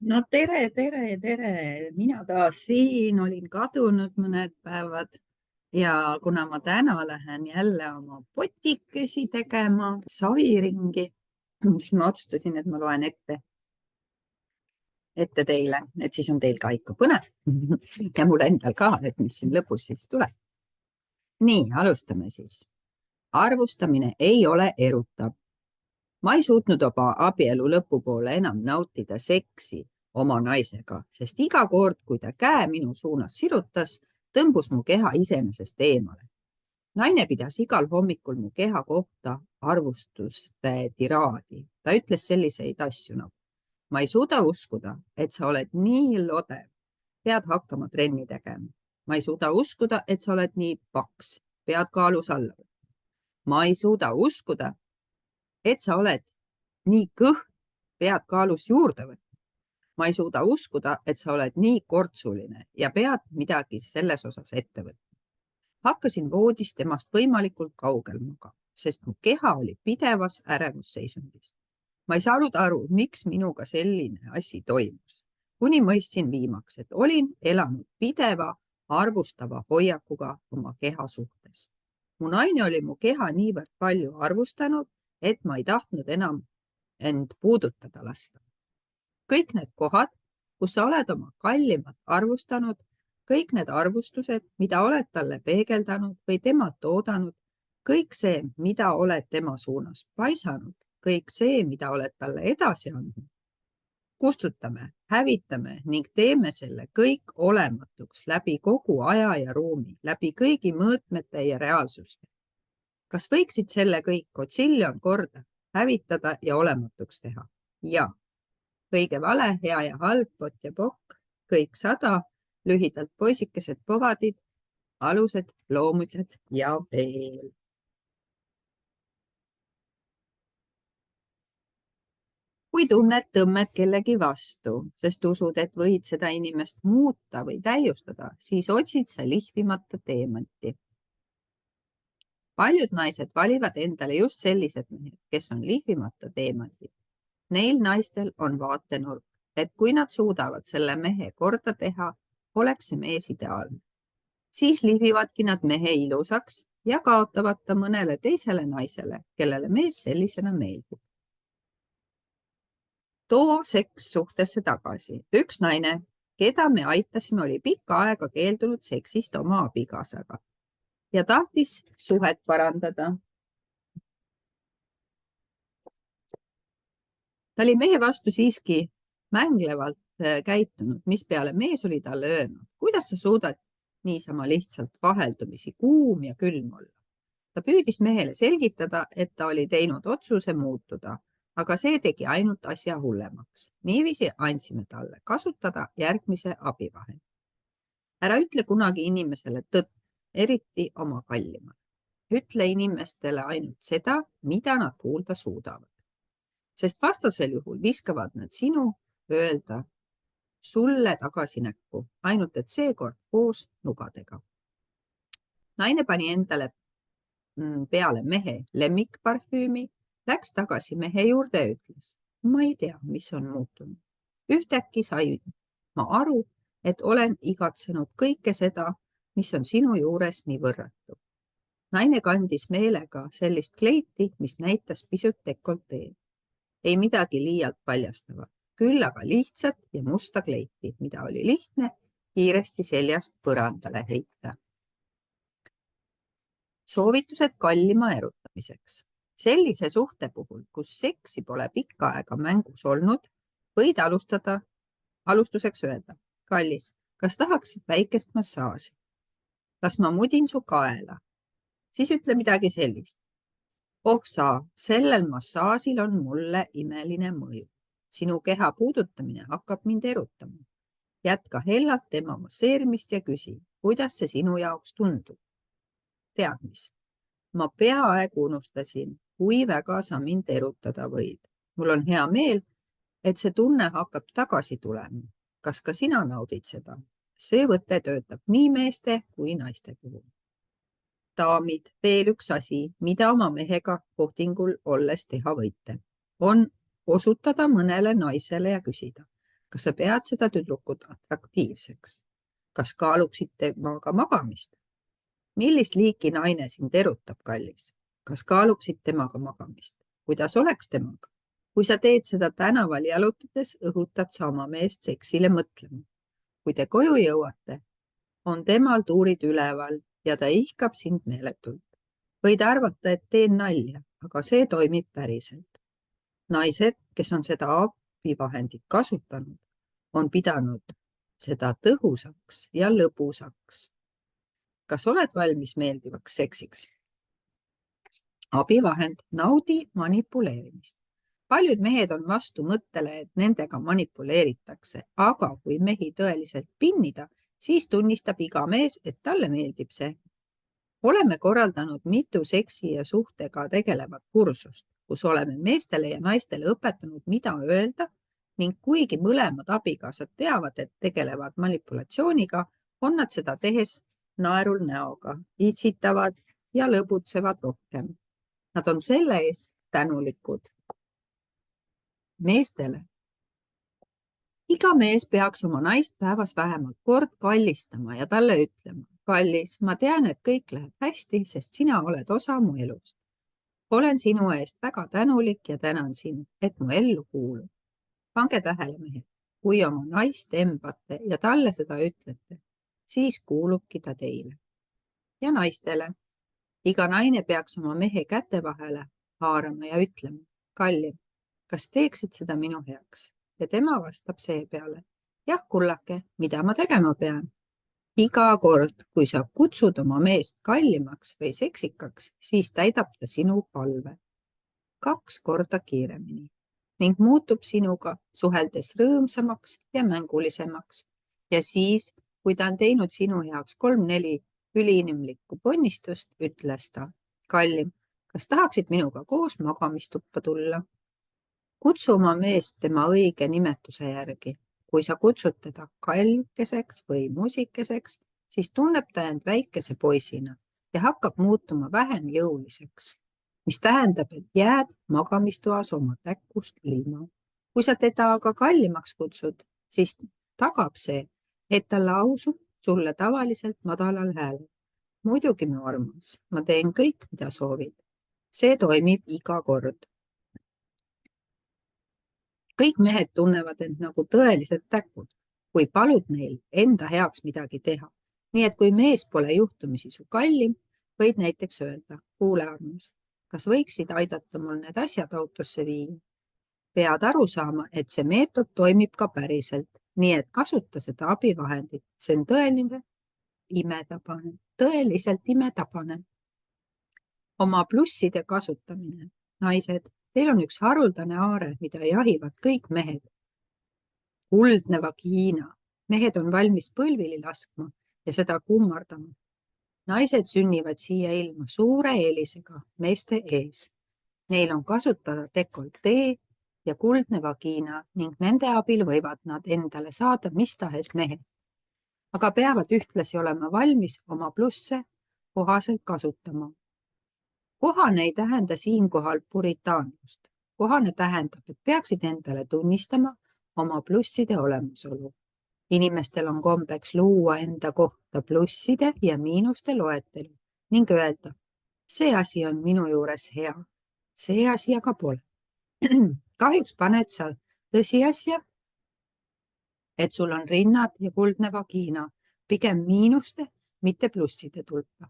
No tere. Mina taas siin olin kadunud mõned päevad ja kuna ma täna lähen jälle oma potikesi tegema saviringi, siis ma otsustasin, et ma loen ette teile, et siis on teil ka ikka põnev ja mul endal ka, et mis siin lõpus siis tuleb. Nii, alustame siis. Arvustamine ei ole erutav. Ma ei suutnud oma abielu lõpupoole enam nautida seksi oma naisega, sest iga kord, kui ta käe minu suunas sirutas, tõmbus mu keha iseenesest eemale. Naine pidas igal hommikul mu keha kohta arvustuste tiraadi. Ta ütles selliseid asju nagu: ma ei suuda uskuda, et sa oled nii lodev. Pead hakkama trenni tegema. Ma ei suuda uskuda, et sa oled nii paks. Pead kaalus alla võtma. Ma ei suuda uskuda, et sa oled nii kõht, pead kaalus juurde võtma. Ma ei suuda uskuda, et sa oled nii kortsuline ja pead midagi selles osas ette võtma. Hakkasin voodis temast võimalikult kaugel magama, sest mu keha oli pidevas ärevusseisundis. Ma ei saanud aru, miks minuga selline asi toimus, kuni mõistsin viimaks, et olin elanud pideva arvustava hoiakuga oma keha suhtes. Mu naine oli mu keha niivõrd palju arvustanud, et ma ei tahtnud enam end puudutada lasta. Kõik need kohad, kus sa oled oma kallimat arvustanud, kõik need arvustused, mida oled talle peegeldanud või temalt oodanud, kõik see, mida oled tema suunas paisanud, kõik see, mida oled talle edasi andnud. Kustutame, hävitame ning teeme selle kõik olematuks läbi kogu aja ja ruumi, läbi kõigi mõõtmete ja reaalsuste. Kas võiksid selle kõik otsiljon korda hävitada ja olematuks teha? Ja õige vale, hea ja halb, pott ja pokk, kõik 100, lühidalt poisikesed, povadid, alused, loomused ja veel. Kui tunned tõmmet kellegi vastu, sest usud, et võid seda inimest muuta või täiustada, siis otsid sa lihvimata teemanti. Paljud naised valivad endale just sellised mehed, kes on lihvimata teemandid. Neil naistel on vaatenurk, et kui nad suudavad selle mehe korda teha, oleks see mees ideaalne. Siis lihvivadki nad mehe ilusaks ja kaotavad ta mõnele teisele naisele, kellele mees sellisena meeldib. Too seks suhtesse tagasi. Üks naine, keda me aitasime, oli pikka aega keeldunud seksist oma abikaasaga ja tahtis suhet parandada. Ta oli mehe vastu siiski mänglevalt käitunud, mispeale mees oli talle öelnud: kuidas sa suudad niisama lihtsalt vaheldumisi kuum ja külm olla? Ta püüdis mehele selgitada, et ta oli teinud otsuse muutuda, aga see tegi ainult asja hullemaks. Niiviisi andsime talle kasutada järgmise abivahendi. Ära ütle kunagi inimesele tõtt, eriti oma kallimale. Ütle inimestele ainult seda, mida nad kuulda suudavad. Sest vastasel juhul viskavad nad sinu öelda sulle tagasi näkku, ainult et seekord koos nugadega. Naine pani endale peale mehe lemmikparfüümi, läks tagasi mehe juurde ja ütles: ma ei tea, mis on muutunud. Ühtäkki sai ma aru, et olen igatsenud kõike seda, mis on sinu juures nii võrratu. Naine kandis meelega sellist kleiti, mis näitas pisut dekolteed. Ei midagi liialt paljastavat, küll aga lihtsat ja musta kleiti, mida oli lihtne kiiresti seljast põrandale heita. Soovitused kallima erutamiseks. Sellise suhte puhul, kus seksi pole pikka aega mängus olnud, võid alustuseks öelda: kallis, kas tahaksid väikest massaaži? Kas ma mudin su kaela? Siis ütle midagi sellist: oh sa, sellel massaažil on mulle imeline mõju. Sinu keha puudutamine hakkab mind erutama. Jätka hellalt tema masseerimist ja küsi, kuidas see sinu jaoks tundub. Tead mis? Ma peaaegu unustasin, kui väga sa mind erutada võid. Mul on hea meel, et see tunne hakkab tagasi tulema. Kas ka sina naudid seda? See võte töötab nii meeste kui naiste puhul. Daamid, veel üks asi, mida oma mehega kohtingul olles teha võite, on osutada mõnele naisele ja küsida: kas sa pead seda tüdrukut atraktiivseks? Kas kaaluksid temaga magamist? Millist liiki naine sind erutab, kallis? Kas kaaluksid temaga magamist? Kuidas oleks temaga? Kui sa teed seda tänaval jalutades, õhutad sa oma meest seksile mõtlema. Kui te koju jõuate, on temal tuurid üleval ja ta ihkab sind meeletult. Võid arvata, et teen nalja, aga see toimib päriselt. Naised, kes on seda abivahendit kasutanud, on pidanud seda tõhusaks ja lõbusaks. Kas oled valmis meeldivaks seksiks? Abivahend, naudi manipuleerimist. Paljud mehed on vastu mõttele, et nendega manipuleeritakse, aga kui mehi tõeliselt pinnida, siis tunnistab iga mees, et talle meeldib see. Oleme korraldanud mitu seksi ja suhtega tegelevat kursust, kus oleme meestele ja naistele õpetanud, mida öelda ning kuigi mõlemad abikaasad teavad, et tegelevad manipulatsiooniga, on nad seda tehes naerul näoga, itsitavad ja lõbutsevad rohkem. Nad on selle eest tänulikud meestele. Iga mees peaks oma naist päevas vähemalt kord kallistama ja talle ütlema: kallis, ma tean, et kõik läheb hästi, sest sina oled osa mu elust. Olen sinu eest väga tänulik ja tänan sind, et mu ellu kuulub. Pange tähele, mehed, kui oma naist embate ja talle seda ütlete, siis kuulubki ta teile. Ja naistele. Iga naine peaks oma mehe käte vahele haarama ja ütlema: kallim, kas teeksid seda minu heaks? Ja tema vastab seepeale: jah, kullake, mida ma tegema pean? Iga kord, kui sa kutsud oma meest kallimaks või seksikaks, siis täidab ta sinu palve 2 korda kiiremini ning muutub sinuga suheldes rõõmsamaks ja mängulisemaks. Ja siis, kui ta on teinud sinu heaks 3-4 üliinimlikku ponnistust, ütles ta: kallim, kas tahaksid minuga koos magamistuppa tulla? Kutsu oma meest tema õige nimetuse järgi. Kui sa kutsud teda kallikeseks või musikeseks, siis tunneb ta end väikese poisina ja hakkab muutuma vähem jõuliseks, mis tähendab, et jääd magamistoas oma täkkust ilma. Kui sa teda aga kallimaks kutsud, siis tagab see, et ta lausub sulle tavaliselt madalal häälel. Muidugi, mu armas, ma teen kõik, mida soovid. See toimib iga kord. Kõik mehed tunnevad end nagu tõelised täkud, kui palud neil enda heaks midagi teha. Nii et kui mees pole juhtumisi su kallim, võid näiteks öelda: kuule, armas, kas võiksid aidata mul need asjad autosse viia? Pead aru saama, et see meetod toimib ka päriselt, nii et kasuta seda abivahendit. See on tõeline imetabane, tõeliselt imetabane. Oma plusside kasutamine. Naised, teil on üks haruldane aare, mida jahivad kõik mehed. Kuldne vagiina. Mehed on valmis põlvili laskma ja seda kummardama. Naised sünnivad siia ilma suure eelisega meeste ees. Neil on kasutada dekoltee ja kuldne vagiina ning nende abil võivad nad endale saada mis tahes mehed. Aga peavad ühtlasi olema valmis oma plusse kohaselt kasutama. Kohane ei tähenda siinkohal puritaanlust. Kohane tähendab, et peaksid endale tunnistama oma plusside olemasolu. Inimestel on kombeks luua enda kohta plusside ja miinuste loetelu ning öelda: see asi on minu juures hea, see asi aga pole. Kahjuks paned sa tõsiasja, et sul on rinnad ja kuldne vagiina, pigem miinuste, mitte plusside tulpa.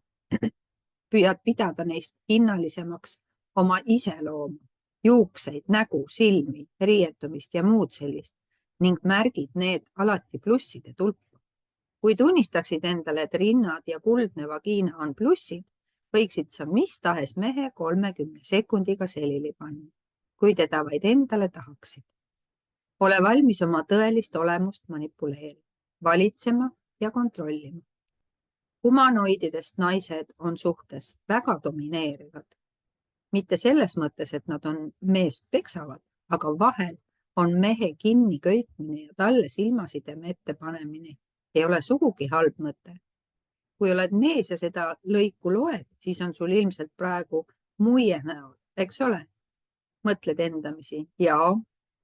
Püüad pidada neist hinnalisemaks oma iseloomu, juukseid, nägu, silmi, riietumist ja muud sellist ning märgid need alati plusside tulpa. Kui tunnistaksid endale, et rinnad ja kuldne vagiina on plussid, võiksid sa mis tahes mehe 30 sekundiga selili panna, kui teda vaid endale tahaksid. Ole valmis oma tõelist olemust manipuleerima, valitsema ja kontrollima. Humanoididest naised on suhtes väga domineerivad. Mitte selles mõttes, et nad on meest peksavad, aga vahel on mehe kinni köitmine ja talle silmasideme ettepanemine ei ole sugugi halb mõte. Kui oled mees ja seda lõiku loed, siis on sul ilmselt praegu muie näol, eks ole? Mõtled endamisi, jaa,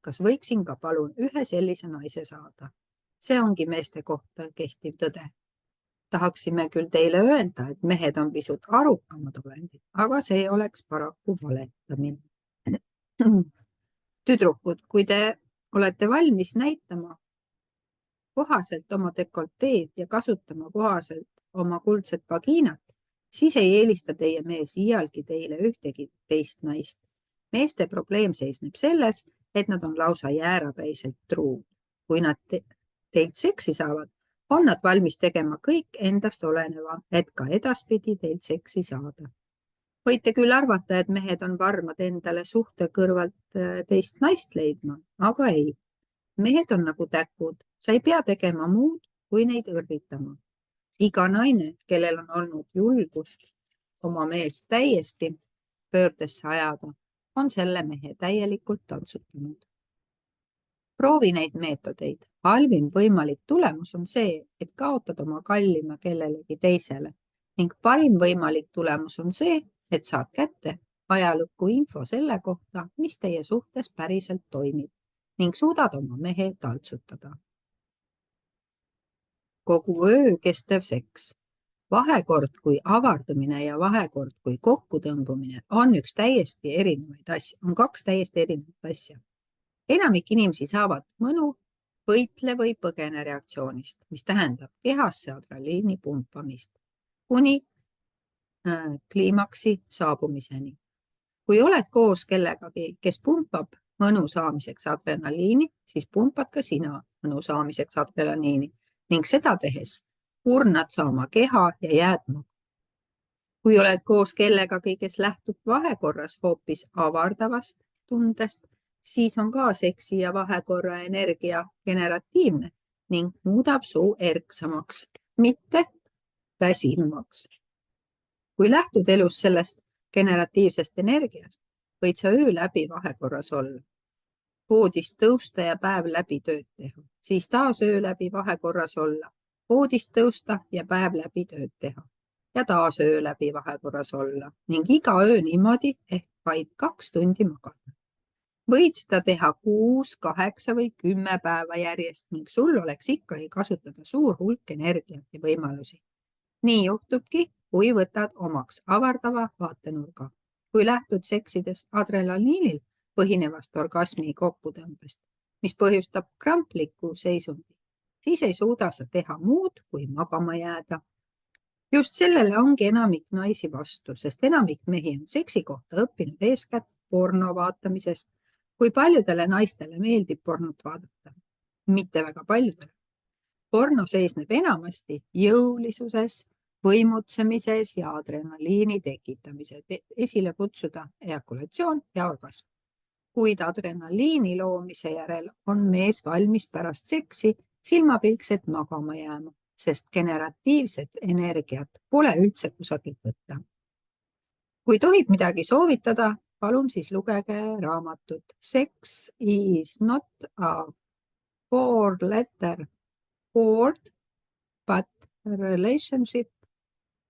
kas võiksin ka palun ühe sellise naise saada? See ongi meeste kohta kehtiv tõde. Tahaksime küll teile öelda, et mehed on pisut arukamad olendid, aga see oleks paraku valetamine. Tüdrukud, kui te olete valmis näitama kohaselt oma dekolteed ja kasutama kohaselt oma kuldset vagiinat, siis ei eelista teie mees iialgi teile ühtegi teist naist. Meeste probleem seisneb selles, et nad on lausa jäärapäiselt truud. Kui nad teilt seksi saavad, on nad valmis tegema kõik endast oleneva, et ka edaspidi teilt seksi saada. Võite küll arvata, et mehed on varmad endale suhte kõrvalt teist naist leidma, aga ei. Mehed on nagu täkud, sa ei pea tegema muud, kui neid õrritama. Iga naine, kellel on olnud julgust oma meest täiesti pöördesse ajada, on selle mehe täielikult tantsutanud. Proovi neid meetodeid. Halvim võimalik tulemus on see, et kaotad oma kallima kellelegi teisele ning parim võimalik tulemus on see, et saad kätte ajalukku info selle kohta, mis teie suhtes päriselt toimib ning suudad oma mehe taltsutada. Kogu öö kestev seks. Vahekord kui avardumine ja vahekord kui kokkutõmbumine on kaks täiesti erinevat asja. Enamik inimesi saavad mõnu võitle või põgene reaktsioonist, mis tähendab kehasse adrenaliini pumpamist kuni kliimaksi saabumiseni. Kui oled koos kellegagi, kes pumpab mõnu saamiseks adrenaliini, siis pumpad ka sina mõnu saamiseks adrenaliini ning seda tehes kurnad sa oma keha ja jääd maha. Kui oled koos kellegagi, kes lähtub vahekorras hoopis avardavast tundest, siis on ka seksi ja vahekorra energia generatiivne ning muudab su erksamaks, mitte väsinumaks. Kui lähtud elus sellest generatiivsest energiast, võid sa öö läbi vahekorras olla. Voodist tõusta ja päev läbi tööd teha, siis taas öö läbi vahekorras olla. Voodist tõusta ja päev läbi tööd teha ja taas öö läbi vahekorras olla ning iga öö niimoodi ehk vaid 2 tundi magada. Võid seda teha 6, 8 või 10 päeva järjest ning sul oleks ikkagi kasutada suur hulk energiat ja võimalusi. Nii juhtubki, kui võtad omaks avardava vaatenurga. Kui lähtud seksides adrenaliinil põhinevast orgasmi kokkutõmbest, mis põhjustab krampliku seisundi, siis ei suuda sa teha muud, kui magama jääda. Just sellele ongi enamik naisi vastu, sest enamik mehi on seksi kohta õppinud eeskätt porno vaatamisest. Kui paljudele naistele meeldib pornot vaadata? Mitte väga paljudele. Porno seisneb enamasti jõulisuses, võimutsemises ja adrenaliini tekitamises, esile kutsuda ejakulatsioon ja orgasm. Kuid adrenaliini loomise järel on mees valmis pärast seksi silmapilkselt magama jääma, sest generatiivset energiat pole üldse kusagilt võtta. Kui tohib midagi soovitada, palun siis lugege raamatut Sex is not a 4-letter word, but relationship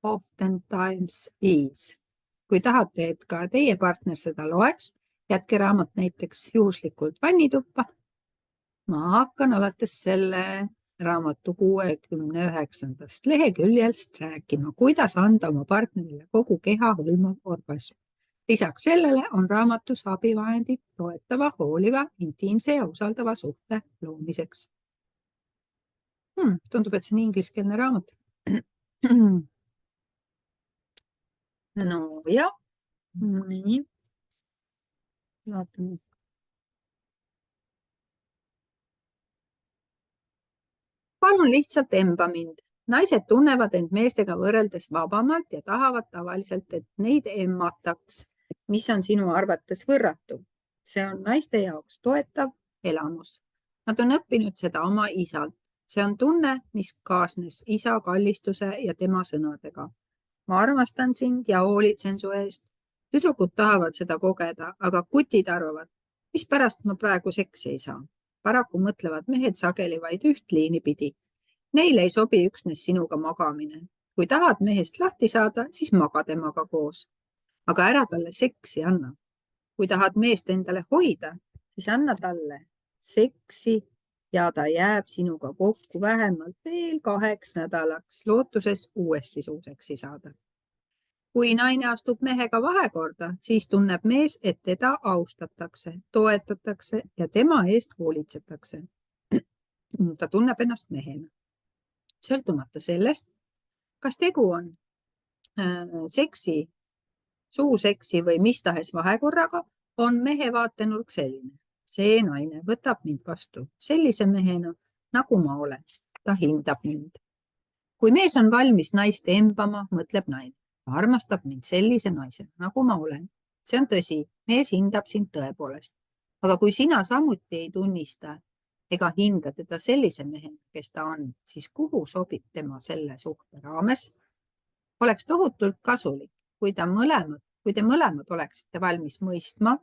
oftentimes is. Kui tahate, et ka teie partner seda loeks, jätke raamat näiteks juhuslikult vannituppa. Ma hakkan alates selle raamatu 69. leheküljest rääkima, kuidas anda oma partnerile kogu keha hõlmav orgasm. Lisaks sellele on raamatus abivahendid toetava, hooliva, intiimse ja usaldava suhte loomiseks. Tundub, et see on ingliskeelne raamat. No jah, nii. Vaatame. Palun lihtsalt emba mind. Naised tunnevad end meestega võrreldes vabamalt ja tahavad tavaliselt, et neid emmataks, mis on sinu arvates võrratu. See on naiste jaoks toetav elamus. Nad on õppinud seda oma isalt. See on tunne, mis kaasnes isa kallistuse ja tema sõnadega. Ma armastan sind ja hoolitsen su eest. Tüdrukud tahavad seda kogeda, aga kutid arvavad, mis pärast ma praegu seksi ei saa. Paraku mõtlevad mehed sageli vaid üht liini pidi. Neile ei sobi üksnes sinuga magamine. Kui tahad mehest lahti saada, siis maga temaga koos. Aga ära talle seksi anna. Kui tahad meest endale hoida, siis anna talle seksi ja ta jääb sinuga kokku vähemalt veel 2 nädalaks, lootuses uuesti suu seksi saada. Kui naine astub mehega vahekorda, siis tunneb mees, et teda austatakse, toetatakse ja tema eest hoolitsetakse. Ta tunneb ennast mehena. Sõltumata sellest, kas tegu on suuseksi või mis tahes vahekorraga, on mehe vaatenurk selline. See naine võtab mind vastu sellise mehena, nagu ma olen. Ta hindab mind. Kui mees on valmis naist embama, mõtleb naine. Ta armastab mind sellise naisena, nagu ma olen. See on tõsi, mees hindab sind tõepoolest. Aga kui sina samuti ei tunnista ega hinda teda sellise mehena, kes ta on, siis kuhu sobib tema selle suhte raames? Oleks tohutult kasulik, kui te mõlemad oleksite valmis mõistma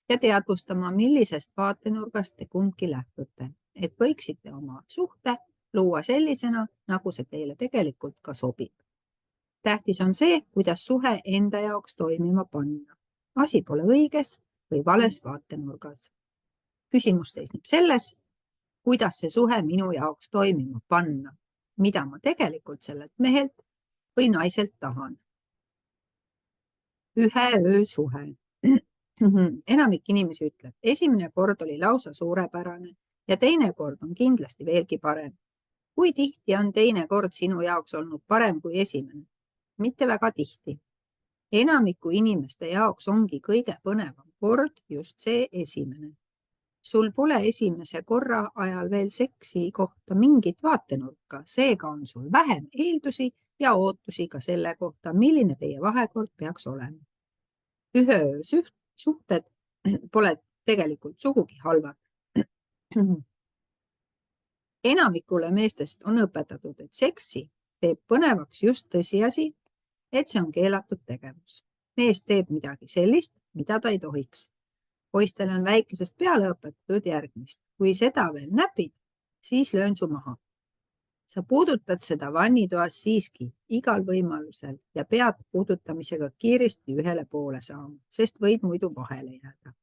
ja teadvustama, millisest vaatenurgast te kumbki lähtute, et võiksite oma suhte luua sellisena, nagu see teile tegelikult ka sobib. Tähtis on see, kuidas suhe enda jaoks toimima panna. Asi pole õiges või vales vaatenurgas. Küsimus seisneb selles, kuidas see suhe minu jaoks toimima panna, mida ma tegelikult sellelt mehelt või naiselt tahan. Ühe öö suhe. Enamik inimesi ütleb, esimene kord oli lausa suurepärane ja teine kord on kindlasti veelgi parem. Kui tihti on teine kord sinu jaoks olnud parem kui esimene? Mitte väga tihti. Enamiku inimeste jaoks ongi kõige põnevam kord just see esimene. Sul pole esimese korra ajal veel seksi kohta mingit vaatenurka, seega on sul vähem eeldusi ja ootusi ka selle kohta, milline teie vahekord peaks olema. Ühe suhted pole tegelikult sugugi halvad. Enamikule meestest on õpetatud, et seksi teeb põnevaks just tõsiasi, et see on keelatud tegevus. Mees teeb midagi sellist, mida ta ei tohiks. Poistele on väikesest peale õpetatud järgmist. Kui seda veel näpid, siis löön su maha. Sa puudutad seda vannitoas siiski igal võimalusel ja pead puudutamisega kiiresti ühele poole saama, sest võid muidu vahele jääda.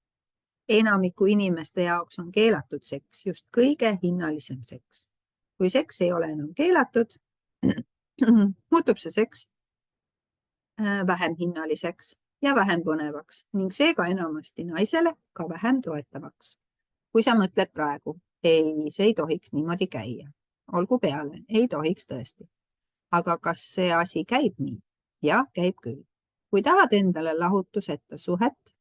Enamiku inimeste jaoks on keelatud seks just kõige hinnalisem seks. Kui seks ei ole enam keelatud, muutub see seks vähem hinnaliseks ja vähem põnevaks ning seega enamasti naisele ka vähem toetavaks. Kui sa mõtled praegu, ei, see ei tohiks niimoodi käia. Olgu peale, ei tohiks tõesti. Aga kas see asi käib nii? Jah, käib küll. Kui tahad endale lahutuseta suhet,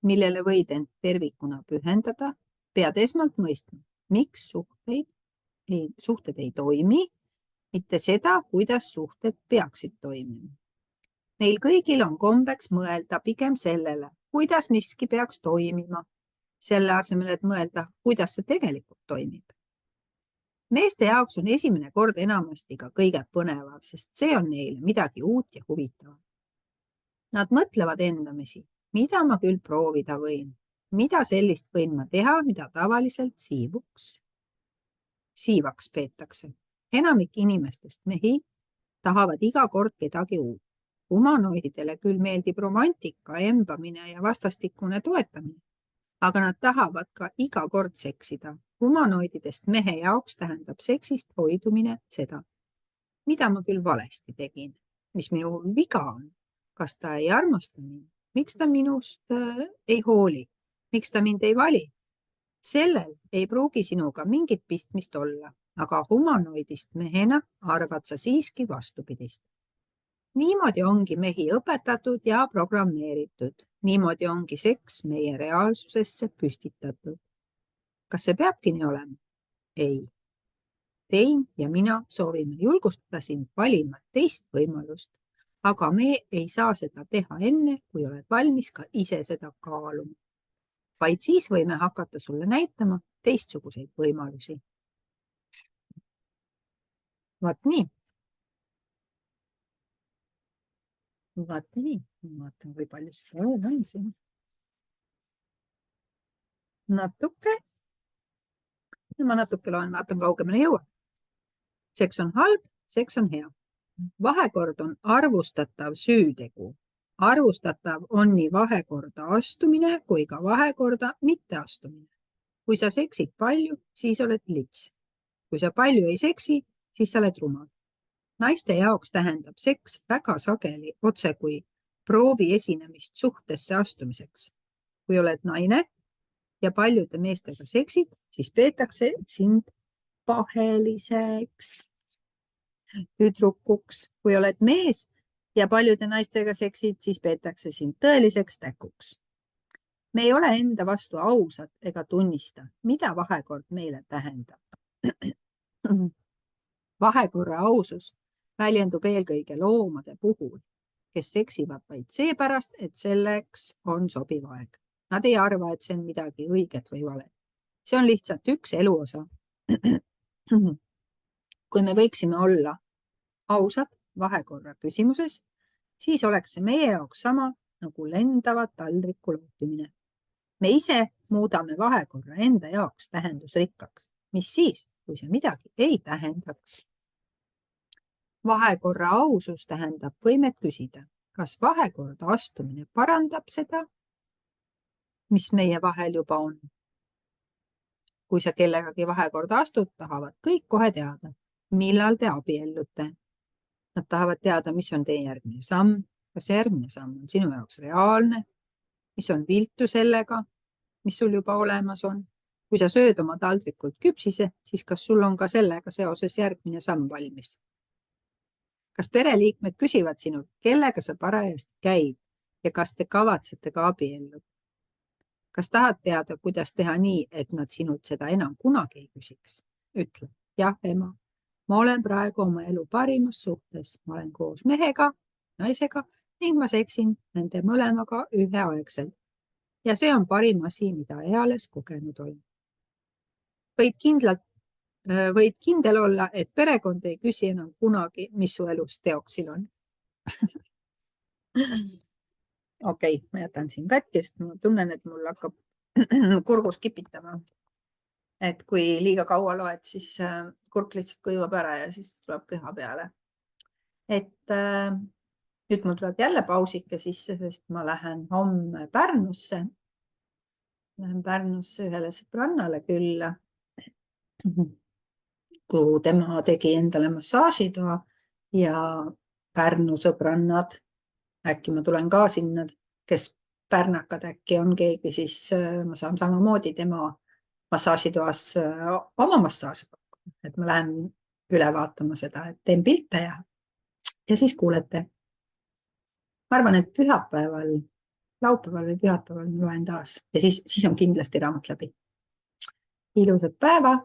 millele võid end tervikuna pühendada, pead esmalt mõistma, miks suhted ei toimi, mitte seda, kuidas suhted peaksid toimima. Meil kõigil on kombeks mõelda pigem sellele, kuidas miski peaks toimima, selle asemel, et mõelda, kuidas see tegelikult toimib. Meeste jaoks on esimene kord enamasti ka kõige põnevam, sest see on neile midagi uut ja huvitavat. Nad mõtlevad endamisi, mida ma küll proovida võin, mida sellist võin ma teha, mida tavaliselt siivaks peetakse. Enamik inimestest mehi tahavad iga kord kedagi uut. Humanoididele küll meeldib romantika, embamine ja vastastikune toetamine, aga nad tahavad ka iga kord seksida. Humanoididest mehe jaoks tähendab seksist hoidumine seda, mida ma küll valesti tegin, mis minu viga on, kas ta ei armasta mind, miks ta minust ei hooli, miks ta mind ei vali. Sellel ei pruugi sinuga mingit pistmist olla, aga humanoidist mehena arvad sa siiski vastupidist. Niimoodi ongi mehi õpetatud ja programmeeritud. Niimoodi ongi seks meie reaalsusesse püstitatud. Kas see peabki nii olema? Ei. Tein ja mina soovime julgustada sind valima teist võimalust, aga me ei saa seda teha enne, kui oled valmis ka ise seda kaaluma. Vaid siis võime hakata sulle näitama teistsuguseid võimalusi. Vaat nii. Vaata nii, vaatan, kui palju see on siin. Natuke. Ma natuke loen, vaatan kaugemale jõua. Seks on halb, seks on hea. Vahekord on arvustatav süütegu. arvustatav on nii vahekorda astumine kui ka vahekorda mitteastumine. Kui sa seksid palju, siis oled lits. Kui sa palju ei seksi, siis sa oled rumal. Naiste jaoks tähendab seks väga sageli otse kui proovi esinemist suhtesse astumiseks. Kui oled naine ja paljude meestega seksid, siis peetakse sind paheliseks tüdrukuks. Kui oled mees ja paljude naistega seksid, siis peetakse sind tõeliseks täkuks. Me ei ole enda vastu ausad ega tunnista, mida vahekord meile tähendab. Vahekorra ausus väljendub eelkõige loomade puhul, kes seksivad vaid seepärast, et selleks on sobiv aeg. Nad ei arva, et see on midagi õiget või valet. See on lihtsalt üks eluosa. Kui me võiksime olla ausad vahekorra küsimuses, siis oleks see meie jaoks sama nagu lendavat taldriku loopimine. Me ise muudame vahekorra enda jaoks tähendusrikkaks, mis siis, kui see midagi ei tähendaks. Vahekorra ausus tähendab võimet küsida, kas vahekorda astumine parandab seda, mis meie vahel juba on. Kui sa kellegagi vahekorda astud, tahavad kõik kohe teada, millal te abiellute. Nad tahavad teada, mis on teie järgmine samm, kas järgmine samm on sinu jaoks reaalne, mis on viltu sellega, mis sul juba olemas on. Kui sa sööd oma taldrikult küpsise, siis kas sul on ka sellega seoses järgmine samm valmis? Kas pereliikmed küsivad sinult, kellega sa parajasti käid ja kas te kavatsete ka abielluda? Kas tahad teada, kuidas teha nii, et nad sinult seda enam kunagi ei küsiks? Ütle, jah, ema, ma olen praegu oma elu parimas suhtes. Ma olen koos mehega, naisega ning ma seksin nende mõlemaga üheaegselt. Ja see on parim asi, mida eales kogenud olen. Võid kindel olla, et perekond ei küsi enam kunagi, mis su elus teoksil on. Okei, ma jätan siin katki, sest ma tunnen, et mul hakkab kurgus kipitama. Et kui liiga kaua loed, siis kurk lihtsalt kõivab ära ja siis tuleb köha peale. Et nüüd mul tuleb jälle pausike sisse, sest ma lähen homme Pärnusse. Lähen Pärnusse ühele sõbrannale külla, kuhu tema tegi endale massaažitoa ja Pärnu sõbrannad, äkki ma tulen ka sinna, kes pärnakad äkki on keegi, siis ma saan samamoodi tema massaažitoas oma massaaži pakkuda, et ma lähen üle vaatama seda, et teen pilte ja siis kuulete. Ma arvan, et pühapäeval, laupäeval või pühapäeval ma loen taas ja siis on kindlasti raamat läbi. Ilusat päeva!